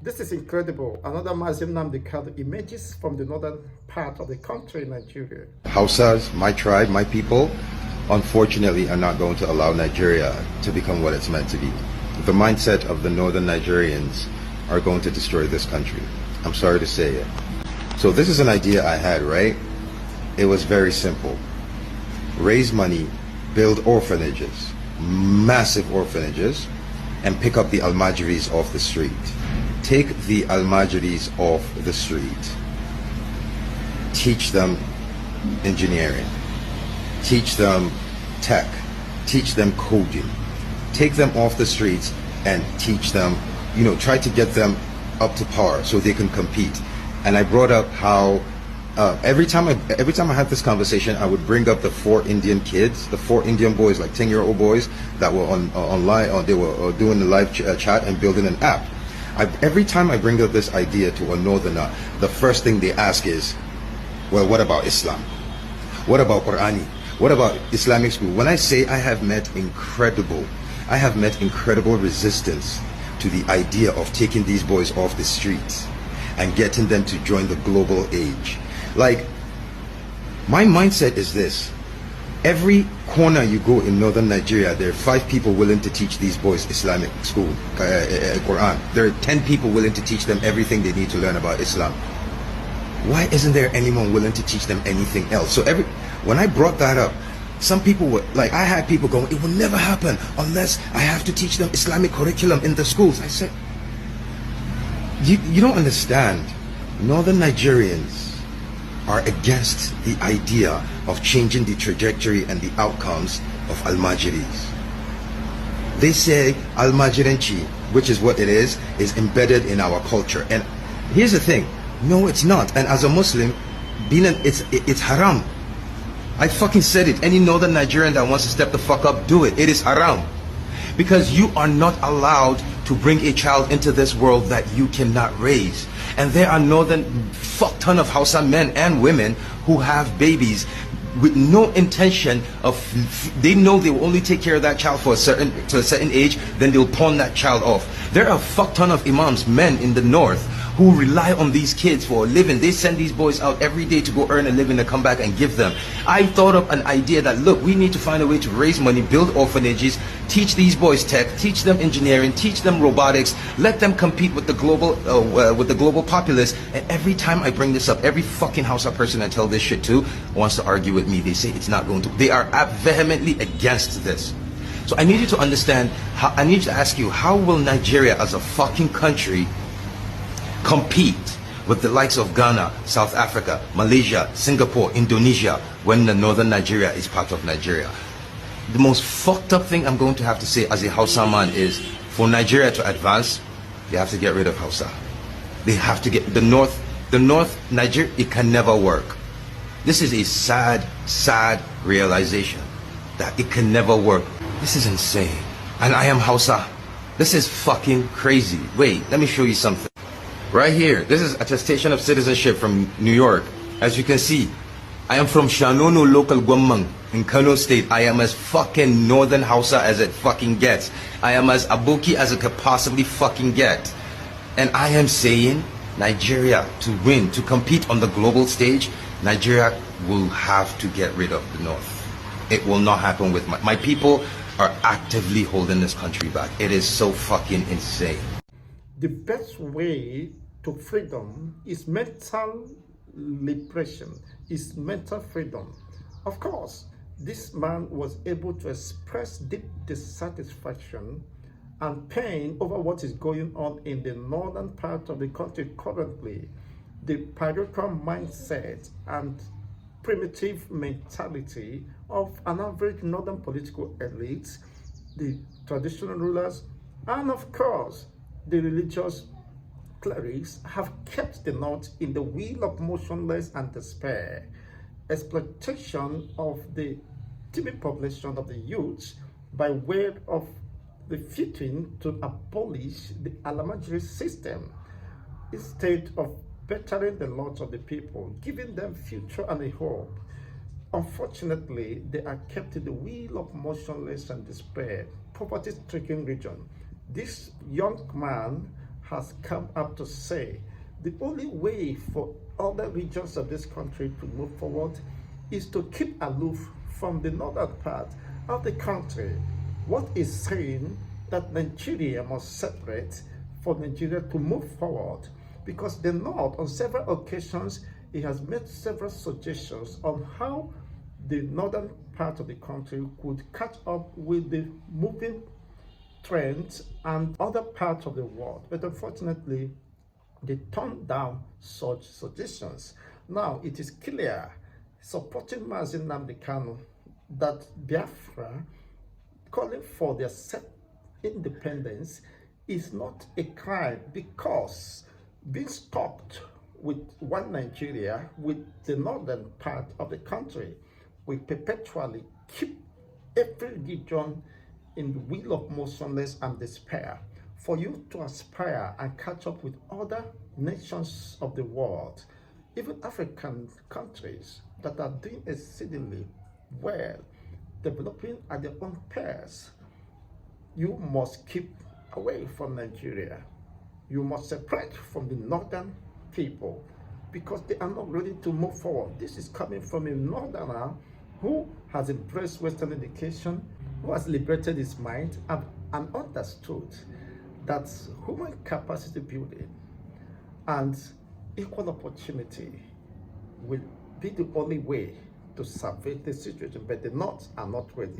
This is incredible. Another Muslim Namdi emerges from the northern part of the country, Nigeria. Hausas, my tribe, my people, unfortunately are not going to allow Nigeria to become what it's meant to be. The mindset of the northern Nigerians are going to destroy this country. I'm sorry to say it. So this is an idea I had, right? It was very simple. Raise money, build orphanages, massive orphanages, and pick up the Almajiris off the street. Take the Almajiris off the street. Teach them engineering. Teach them tech. Teach them coding. Take them off the streets and teach them, try to get them up to par so they can compete. And I brought up how every time I had this conversation, I would bring up the 4 Indian kids, the 4 Indian boys, like 10-year-old boys that were online, they were doing the live chat and building an app. Every time I bring up this idea to a northerner, the first thing they ask is, well, what about Islam? What about Qur'ani? What about Islamic school? When I say I have met incredible resistance to the idea of taking these boys off the streets and getting them to join the global age. Like, my mindset is this. Every corner you go in northern Nigeria, there are 5 people willing to teach these boys Islamic school, Quran. There are 10 people willing to teach them everything they need to learn about Islam. Why isn't there anyone willing to teach them anything else? So when I brought that up, some people were like, I had people going, it will never happen unless I have to teach them Islamic curriculum in the schools. I said, you don't understand. Northern Nigerians are against the idea of changing the trajectory and the outcomes of Almajiris. They say Almajiranci, which is what it is embedded in our culture. And here's the thing, no, it's not. And as a Muslim, it's haram. I fucking said it. Any northern Nigerian that wants to step the fuck up, do it. It is haram. Because you are not allowed to bring a child into this world that you cannot raise. And there are fuck ton of Hausa men and women who have babies with no intention of, they know they will only take care of that child to a certain age, then they'll pawn that child off. There are a fuck ton of imams, men in the north, who rely on these kids for a living. They send these boys out every day to go earn a living to come back and give them. I thought of an idea that, look, we need to find a way to raise money, build orphanages, teach these boys tech, teach them engineering, teach them robotics, let them compete with the global populace. And every time I bring this up, every fucking Hausa person I tell this shit to wants to argue with me. They say it's not going to. They are vehemently against this. So I need you to understand, I need to ask you, how will Nigeria as a fucking country compete with the likes of Ghana, South Africa, Malaysia, Singapore, Indonesia, when the northern Nigeria is part of Nigeria? The most fucked up thing I'm going to have to say as a Hausa man is, for Nigeria to advance, they have to get rid of Hausa. They have to get the north Nigeria, it can never work. This is a sad realization that it can never work. This is insane. And I am Hausa. This is fucking crazy. Wait, let me show you something. Right here, this is attestation of citizenship from New York. As you can see, I am from Shanono local Gwamang in Kano State. I am as fucking northern Hausa as it fucking gets. I am as Aboki as it could possibly fucking get. And I am saying, Nigeria, to win, to compete on the global stage, Nigeria will have to get rid of the north. It will not happen with my people are actively holding this country back. It is so fucking insane. The best way to freedom is mental liberation, is mental freedom. Of course, this man was able to express deep dissatisfaction and pain over what is going on in the northern part of the country currently. The parochial mindset and primitive mentality of an average northern political elite, the traditional rulers, and of course, the religious clerics have kept the North in the wheel of motionless and despair. Exploitation of the timid population of the youth by way of refusing to abolish the Alamajiri system instead of bettering the lot of the people, giving them future and a hope. Unfortunately, they are kept in the wheel of motionless and despair, poverty-stricken region. This young man has come up to say the only way for other regions of this country to move forward is to keep aloof from the northern part of the country. What is saying that Nigeria must separate for Nigeria to move forward, because the North, on several occasions, he has made several suggestions on how the northern part of the country could catch up with the moving trends and other parts of the world. But unfortunately, they turned down such suggestions. Now it is clear, supporting Mazi Nnamdi Kanu, that Biafra, calling for their self-independence, is not a crime, because being stuck with one Nigeria, with the northern part of the country, will perpetually keep every region in the wheel of motionless and despair. For you to aspire and catch up with other nations of the world, even African countries that are doing exceedingly well, developing at their own pace, you must keep away from Nigeria. You must separate from the northern people, because they are not ready to move forward. This is coming from a northerner who has embraced Western education, who has liberated his mind and understood that human capacity building and equal opportunity will be the only way to salvage the situation, but the North are not ready.